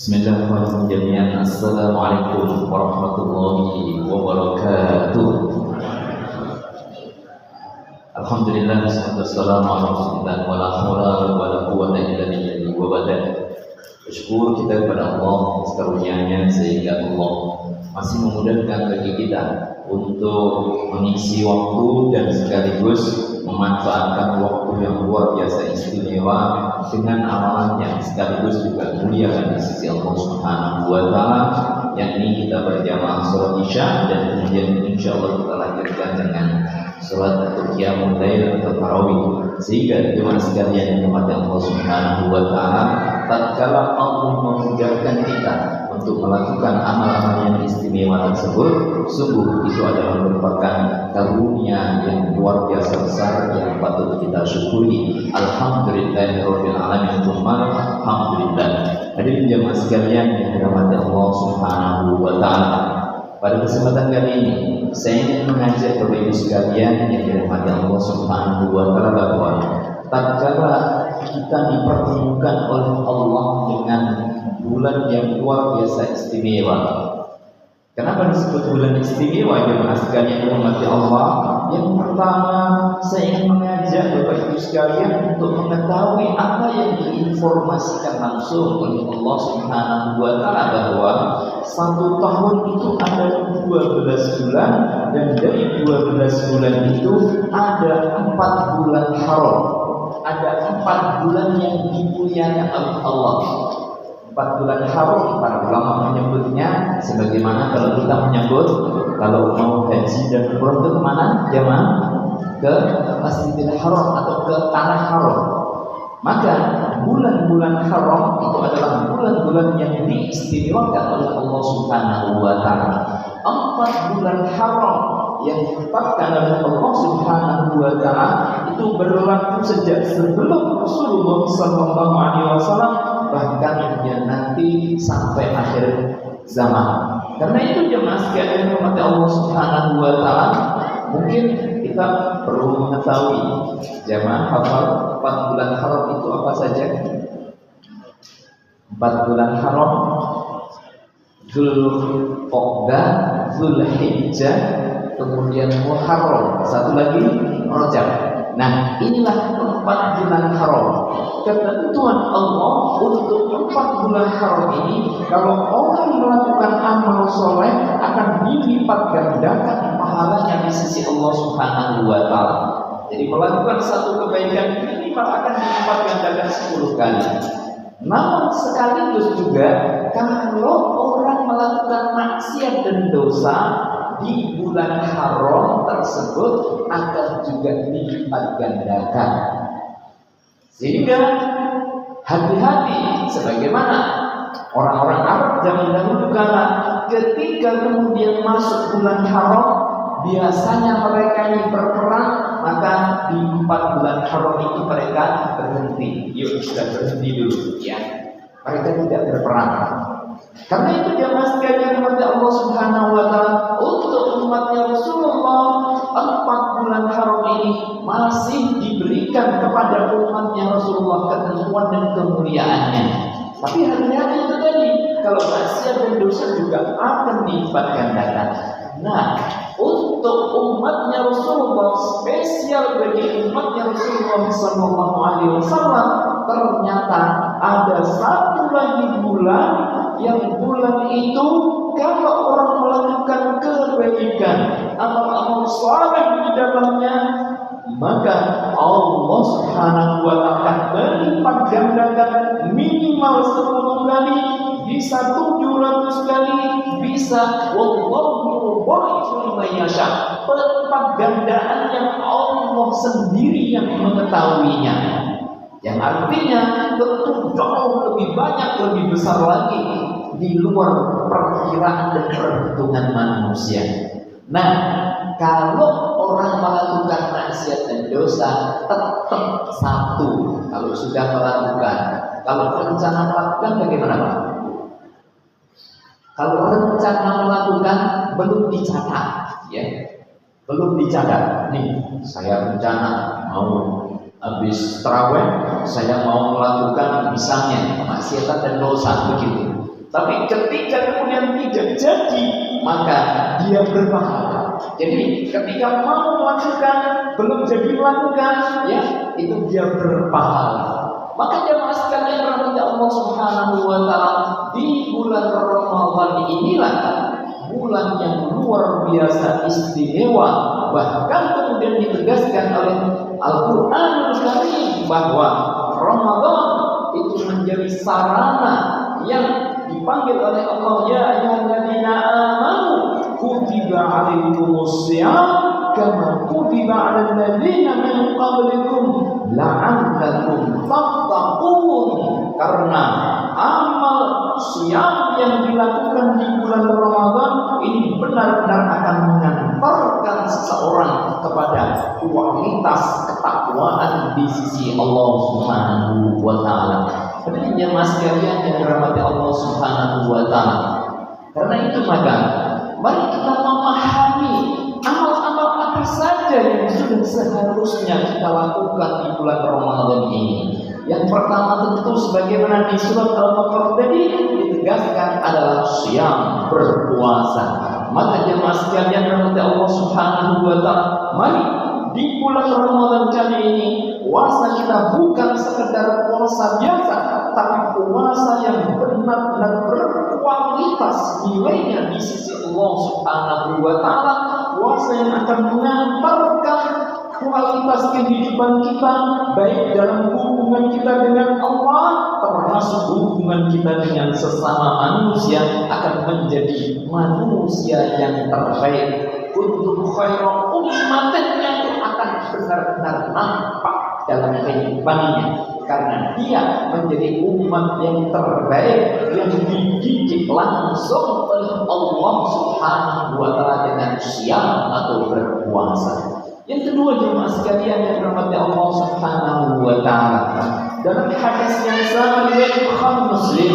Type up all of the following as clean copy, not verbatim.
Bismillahirrahmanirrahim jami'an. Assalamualaikum warahmatullahi wabarakatuh. Alhamdulillah wassalamu ala rasulillah wa la haula wa la quwwata illa billah wa ba'd. Bersyukur kita kepada Allah atas karunia-Nya sehingga Allah masih memudahkan bagi kita untuk mengisi waktu dan sekaligus memanfaatkan waktu yang luar biasa istimewa dengan amalan yang sekaligus juga mulia di sisi Allah Subhanahu wa taala, yakni kita berjamaah salat Isya dan kemudian insyaallah kita lanjutkan dengan salat atau qiyamul lail atau tarawih, sehingga jemaah sekalian yang dirahmati Allah Subhanahu wa taala, tatkala Allah memudahkan kita untuk melakukan amal-amal yang istimewa tersebut, sungguh itu adalah merupakan karunia yang luar biasa besar yang patut kita syukuri. Alhamdulillahirabbil alamin, alhamdulillah. Hadirin jemaah sekalian yang dirahmati Allah Subhanahu wa taala, pada kesempatan kali ini saya ingin mengajak Bapak Ibu sekalian yang dirahmati Allah Subhanahu wa taala bahwa tatkala kita dipertemukan oleh Allah dengan bulan yang luar biasa istimewa. Kenapa disebut bulan istimewa jemaah sekalian yang dirahmati Allah? Yang pertama, saya ingin mengajak Bapak Ibu sekalian untuk mengetahui apa yang diinformasikan langsung oleh Allah Subhanahu wa taala bahwa satu tahun itu ada 12 bulan, dan dari 12 bulan itu ada 4 bulan haram. Ada 4 bulan yang dimuliakan oleh Allah. 4 bulan haram, para ulama menyebutnya sebagaimana kalau kita menyebut kalau mau haji dan umrah itu kemana? Jemaah? Ke Masjidil Haram atau ke tanah haram. Maka bulan-bulan haram itu adalah bulan-bulan yang diistimewakan oleh Allah Subhanahu wa taala. 4 bulan haram yang ditetapkan oleh Allah Subhanahu wa taala itu berlaku sejak sebelum Rasulullah sallallahu alaihi wasallam, bahkan yang nanti sampai akhir zaman. Karena itu jemaah sekalian yang Allah Subhanahu wa taala, mungkin kita perlu mengetahui jemaah hafal 4 bulan haram itu apa saja. 4 bulan haram: Dzulqa'dah, Dzulhijjah, kemudian Muharram, satu lagi Rajab. Nah, inilah 4 bulan haram. Ketentuan Allah untuk 4 bulan haram ini, kalau orang melakukan amal soleh akan dilipat gandakan pahalanya di sisi Allah Subhanahu wa taala. Jadi melakukan satu kebaikan minimal akan dilipat gandakan 10 kali. Namun sekaligus juga kalau orang melakukan maksiat dan dosa di bulan haram tersebut akan juga dilipat gandakan. Sehingga hati-hati, sebagaimana orang-orang Arab zaman dahulu kala ketika kemudian masuk bulan haram, biasanya mereka ini berperang, maka di 4 bulan haram itu mereka berhenti. Yuk, sudah berhenti dulu ya. Mereka tidak berperang. Karena itu jemaah sekalian kepada Allah Subhanahu wa taala, untuk umatnya Rasulullah 4 bulan haram ini masih diberikan kepada umatnya Rasulullah ketentuan dan kemuliaannya. Tapi hati-hati itu tadi, kalau maksiat dan dosa juga akan dilipat gandakan. Nah, untuk umatnya Rasulullah, spesial bagi umatnya Rasulullah sallallahu alaihi wasallam, ternyata ada satu lagi bulan, yang bulan itu kalau orang melakukan kebaikan, amal-amal saleh di dalamnya, maka Allah Subhanahu wa taala akan melipat gandakan minimal 10 kali, bisa 700 kali, bisa wallahu yudha'ifu liman yasha. Pelipat gandaan yang Allah sendiri yang mengetahuinya. Yang artinya tentu jauh lebih banyak, lebih besar lagi di luar perkiraan dan perhitungan manusia. Nah, kalau orang melakukan maksiat dan dosa, tetap satu. Kalau sudah melakukan, kalau rencana melakukan bagaimana Pak? Kalau rencana melakukan belum dicatat, ya, belum dicatat. Nih, saya rencana mau habis tarawih, saya mau melakukan misalnya kemaksiatan dan dosa begitu. Tapi ketika kemudian tidak jadi, maka dia berpahala. Jadi ketika mau melakukan, belum jadi melakukan, ya itu dia berpahala. Maka jemaah sekalian rahmati Allah Subhanahu wa taala, di bulan Ramadan inilah bulan yang luar biasa istimewa. Bahkan kemudian ditegaskan oleh Al-Qur'anul Karim bahwa Ramadan itu menjadi sarana yang dipanggil oleh Allah, ya ayyuhalladzina amanu kutiba 'alaikumus shiyam kama kutiba 'alal ladzina min qablikum la'allakum tattaqun. Karena amal siam yang dilakukan di bulan Ramadan ini benar-benar akan mengantarkan seseorang kepada kualitas ketakwaan di sisi Allah Subhanahu wa taala. Hadirin jemaah sekalian yang dirahmati Allah Subhanahu wa taala. Karena itu maka mari kita memahami amal-amal apa saja yang sudah seharusnya kita lakukan di bulan Ramadan ini. Yang pertama tentu sebagaimana di surat Al-Baqarah tadi ditegaskan adalah siam, berpuasa. Maka jemaah sekalian rahmati Allah Subhanahu wa taala, mari di bulan Ramadan kali ini puasa kita bukan sekedar puasa biasa, tapi puasa yang benar-benar berkualitas nilainya di sisi Allah Subhanahu wa taala, puasa yang akan mengantarkan kualitas kehidupan kita, baik dalam hubungan kita dengan Allah, termasuk hubungan kita dengan sesama manusia, akan menjadi manusia yang terbaik. Kuntum khairu ummatin, yang akan benar-benar nampak dalam kehidupannya, karena dia menjadi umat yang terbaik yang dididik langsung oleh Allah Subhanahu wa taala dengan siam atau berpuasa. Yang kedua jemaah sekalian yang dirahmati Allah Subhanahu wa taala, dalam hadis yang sama riwayat Bukhari Muslim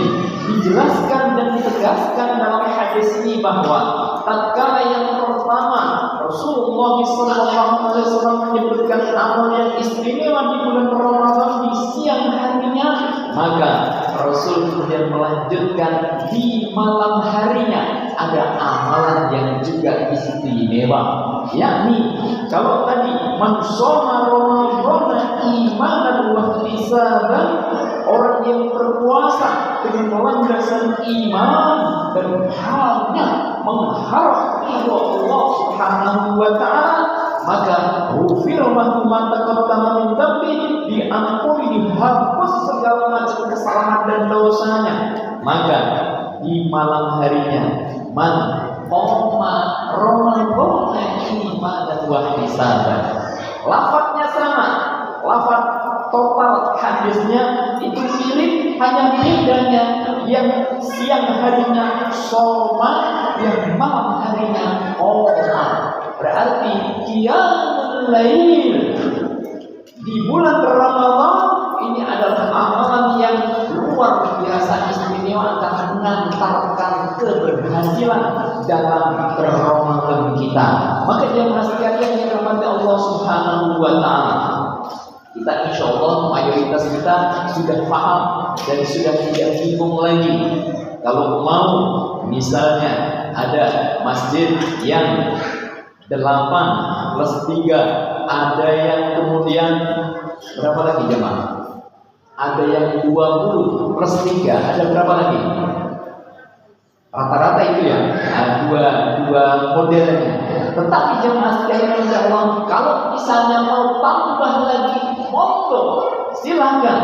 dijelaskan dan ditegaskan dalam hadis ini bahwa tatkala yang pertama Rasulullah SAW menyebutkan amal yang istimewa di bulan Ramadan di siang harinya, maka Rasul kemudian melanjutkan di malam harinya ada amalan yang juga istimewa, yakni kalau tadi man shoma Ramadan imanan wa ihtisaban, orang yang berpuasa dengan landasan iman dan hanya mengharap ridho Allah Subhanahu wa taala, maka ghufira lahu ma taqaddama min dhanbi, diampuni, dihapus segala macam kesalahan dan dosanya. Maka di malam harinya man qoma Ramadan imanan wa ihtisaban, lafadznya sama, lafaz total hadisnya itu mirip, hanya bedanya yang siang harinya soma, yang malam harinya qoma. Berarti qiyamul lail di bulan Ramadan ini adalah amalan yang luar biasa istimewa, akan mengantarkan keberhasilan dalam berRamadan kita. Maka jemaah sekalian yang dirahmati Allah Subhanahu wa taala, kita insya Allah mayoritas kita sudah paham dan sudah tidak bingung lagi. Kalau mau misalnya ada masjid yang 8 plus 3, ada yang kemudian berapa lagi jemaah? Ada yang 20 plus 3, ada berapa lagi? Rata-rata itu ya, dua modelnya. Tetapi jemaah sekalian insya Allah, kalau misalnya mau tambah lagi, monggo silakan.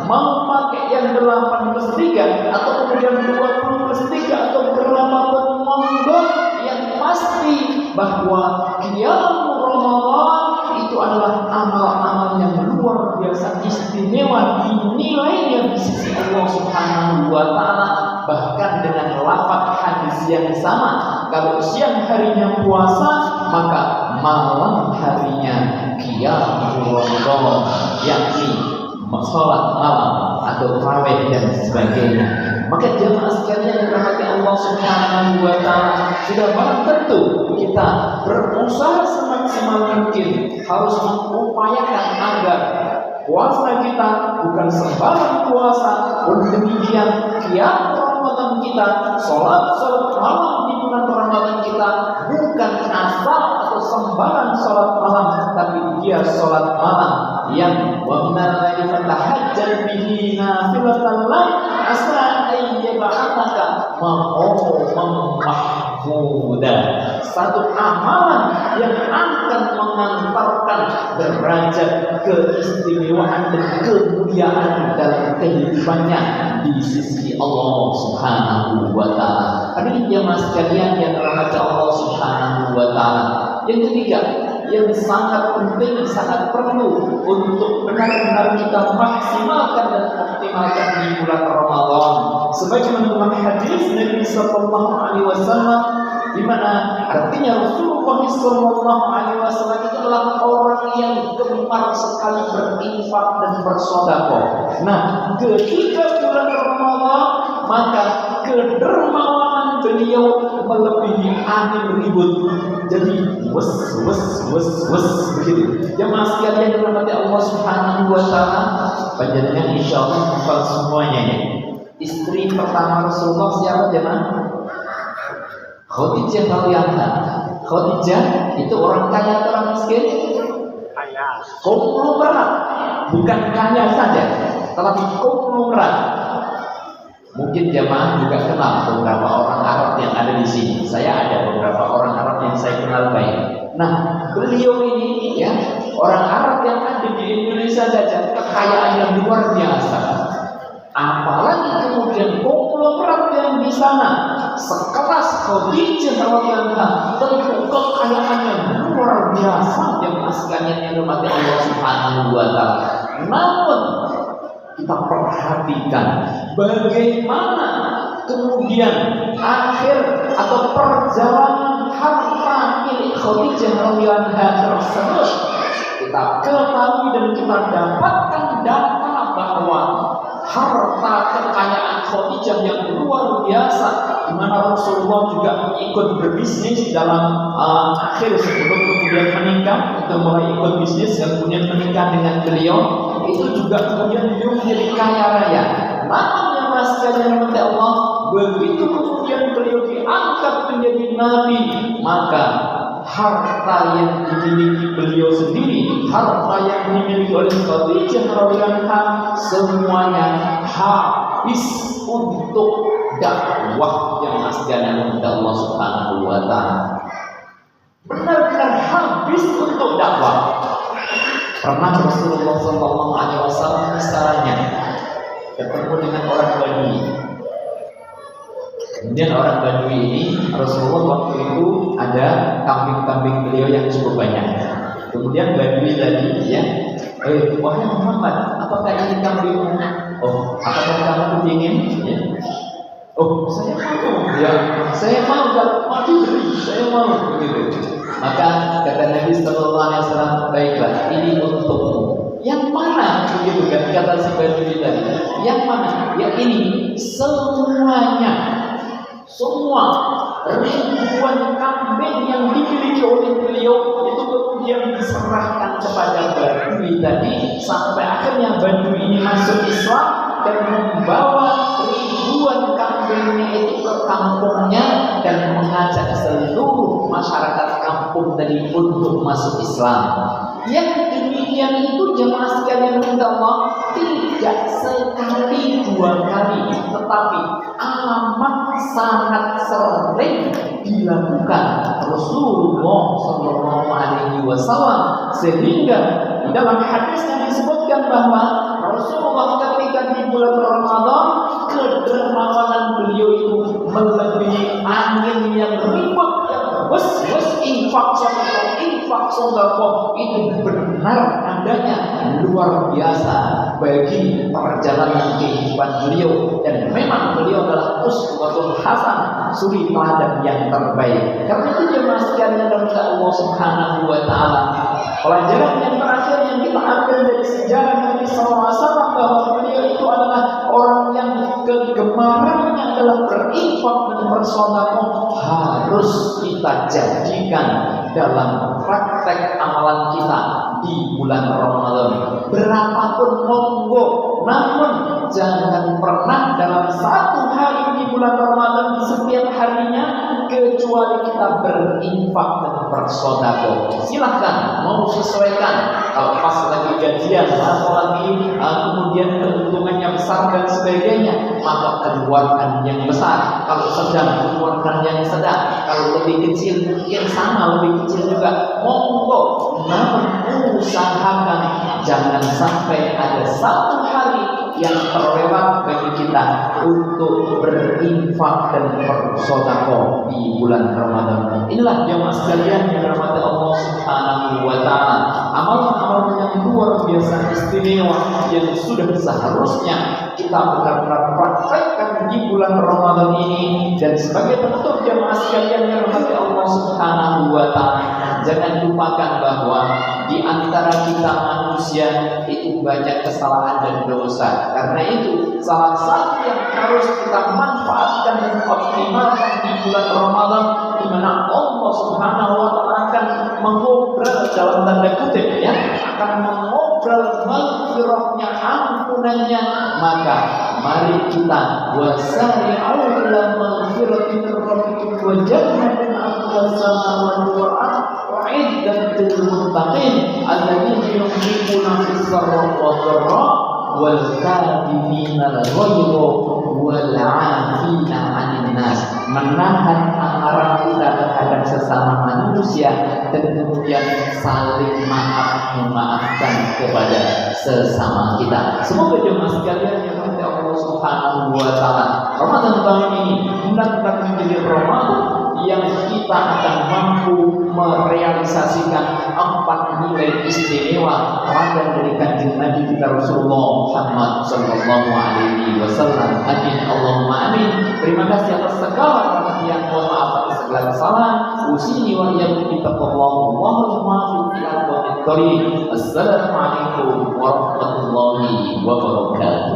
Mau pakai yang 8 plus 3 atau kemudian 20 plus 3 atau berapapun, monggo. Yang pasti bahwa qiyamul Ramadan itu adalah amal-amal yang luar biasa istimewa dinilainya di sisi Allah Subhanahu wa taala, bahkan dengan lafaz hadis yang sama. Kalau siang harinya puasa, maka malam harinya qiyamul Ramadan, yakni salat malam atau tarawih dan sebagainya. Maka jemaah sekalian yang dirahmati Allah Subhanahu wa taala, sudah barang tentu kita berusaha semaksimal mungkin harus mengupayakan agar puasa kita bukan sembarang puasa, pun demikian qiyam Ramadan kita, sholat malam di bulan Ramadan kita bukan asal atau sembarang sholat malam, tapi dia sholat malam yang wa minal laili fatahajjal bihi nafilatan lak asa ayyab'ataka maqaman mahmuda. Satu amalan yang akan mengantarkan derajat keistimewaan dan kemuliaan dalam kehidupannya di sisi Allah Subhanahu wa taala. Hadirin jemaah sekalian yang dirahmati Allah Subhanahu wa taala. Yang ketiga, yang sangat penting, sangat perlu untuk benar-benar kita maksimalkan dan optimalkan di bulan Ramadan. Sebagaimana dalam hadis Nabi sallallahu alaihi wasallam, di mana artinya Rasulullah sallallahu alaihi wasallam itu adalah orang yang gemar sekali berinfak dan bersedekah. Nah, ketika bulan Ramadan, maka kedermawanan beliau melebihi angin ribut. Jadi wes begitu. Jemaah sekalian dirahmati Allah Subhanahu wa taala, panjenengan insyaallah hafal semuanya ya. Istri pertama Rasulullah siapa jemaah? Khadijah radhiyallahu anha. Khadijah itu orang kaya atau orang miskin? Kaya. Konglomerat, bukan kaya saja, tetapi konglomerat. Mungkin jemaah juga kenal beberapa orang Arab yang ada di sini. Saya ada beberapa orang Arab yang saya kenal baik. Nah, beliau ini ya, orang Arab yang ada di Indonesia saja kekayaan yang luar biasa. Apalagi kemudian konglomerat yang di sana sekelas Khadijah radhiyallahu anha, tentu kekayaan yang luar biasa yang sekalian yang dirahmati Allah Subhanahu wa taala. Namun kita perhatikan bagaimana kemudian akhir atau perjalanan harta milik Khadijah radhiyallahu anha tersebut. Kita ketahui dan kita dapatkan data bahwa harta kekayaan Khadijah yang luar biasa, di mana Rasulullah juga ikut berbisnis dalam akhir sebelum kemudian menikah, itu mulai ikut bisnis dan kemudian menikah dengan beliau. Itu juga kemudian beliau menjadi kaya raya. Namun yang sekalian oleh Allah, begitu kemudian beliau diangkat menjadi nabi, maka harta yang dimiliki beliau sendiri, harta yang dimiliki oleh Khadijah radhiyallahu anha, semuanya habis untuk dakwah yang sekalian oleh Allah Subhanahu wa taala. Benar-benar habis untuk dakwah. Pernah Rasulullah sallallahu alaihi wasallam misalnya ketemu dengan orang Badui. Kemudian orang Badui ini, Rasulullah waktu itu ada kambing-kambing beliau yang cukup banyak. Kemudian Badui tadi ya, wahai Muhammad, apakah ini kambingmu? Oh, apakah kamu ingin? Ya. Oh, saya mau. Ya, saya mau dapat diberi, saya mau begitu. Maka kata Nabi sallallahu alaihi wasallam, baiklah, ini untukmu. Yang mana? Begitu kan kata si Badui tadi. Yang mana? Ya ini semuanya. Semua ribuan kambing yang dimiliki oleh beliau itu kemudian diserahkan kepada Badui tadi, sampai akhirnya Badui ini masuk Islam dan membawa ribuan kambingnya itu ke kampungnya dan mengajak seluruh masyarakat kampung tadi untuk masuk Islam. Yang demikian itu jemaah sekalian Allah tidak sekali dua kali, tetapi amat sangat sering dilakukan Rasulullah Sallallahu Alaihi Wasallam, sehingga dalam hadis yang disebutkan bahwa Rasulullah ketika di bulan Ramadan kedermawanan beliau itu melebihi angin yang ribut yang infak sedekah itu benar adanya luar biasa bagi perjalanan kehidupan beliau, dan memang beliau adalah uswatun hasanah, suri teladan yang terbaik. Karena itu jemaah sekalian dari Allah Subhanahu wa taala, pelajaran yang terakhir yang kita ambil dari sejarah Nabi SAW bahwa beliau itu adalah orang yang kegemarannya adalah berinfak dan bersedekah, harus kita jadikan dalam praktek amalan kita di bulan Ramadan. Berapapun monggo, namun jangan pernah dalam satu hari di bulan Ramadan di setiap harinya kecuali kita berinfak dan bersedekah. Silahkan mau sesuaikan. Kalau pas lagi gajian atau lagi kemudian keuntungannya besar dan sebagainya, maka keluarkan yang besar. Kalau sedang, keluarkan yang sedang. Kalau lebih kecil mungkin sama, lebih kecil juga. Monggo, namun usahakan jangan sampai ada satu hari yang terlewat bagi kita untuk berinfak dan bersedekah di bulan Ramadan. Inilah jemaah sekalian yang dirahmati Allah Subhanahu wa taala. Amalan-amalan yang luar biasa istimewa yang sudah seharusnya kita benar-benar praktekkan di bulan Ramadan ini. Dan sebagai penutup jemaah sekalian yang dirahmati Allah Subhanahu wa taala, jangan lupakan bahwa di antara kita manusia itu banyak kesalahan dan dosa. Karena itu salah satu yang harus kita manfaatkan dan optimalkan di bulan Ramadan, di mana Allah Subhanahu wa taala akan mengobrol dalam tanda kutip ya, akan mengobrol maghfirahnya, ampunannya. Maka mari kita wasari'u ila maghfiratin rabbikum wa jannatin 'arduha as-samawati wal ardu u'iddatil muttaqin alladzina yunfiquna fis-sarra'i wad-dharra'i wal kadhimina al-ghayza wal 'afina 'anil nas. Menahan amarah kita terhadap sesama manusia dan kemudian saling memaafkan kepada sesama kita. Semoga jemaah sekalian yang dirahmati Allah Subhanahu wa taala, Ramadan tahun ini benar-benar menjadi Ramadan yang kita akan mampu merealisasikan 4 nilai istimewa teladan dari kanjeng Nabi kita Rasulullah Muhammad sallallahu alaihi wasallam. Amin Allahumma amin. Terima kasih atas segala perhatian, mohon maaf atas segala kesalahan. Usini wa iyyakum bittaqwallah wallahul muwaffiq ila aqwamit thoriq. Assalamualaikum warahmatullahi wabarakatuh.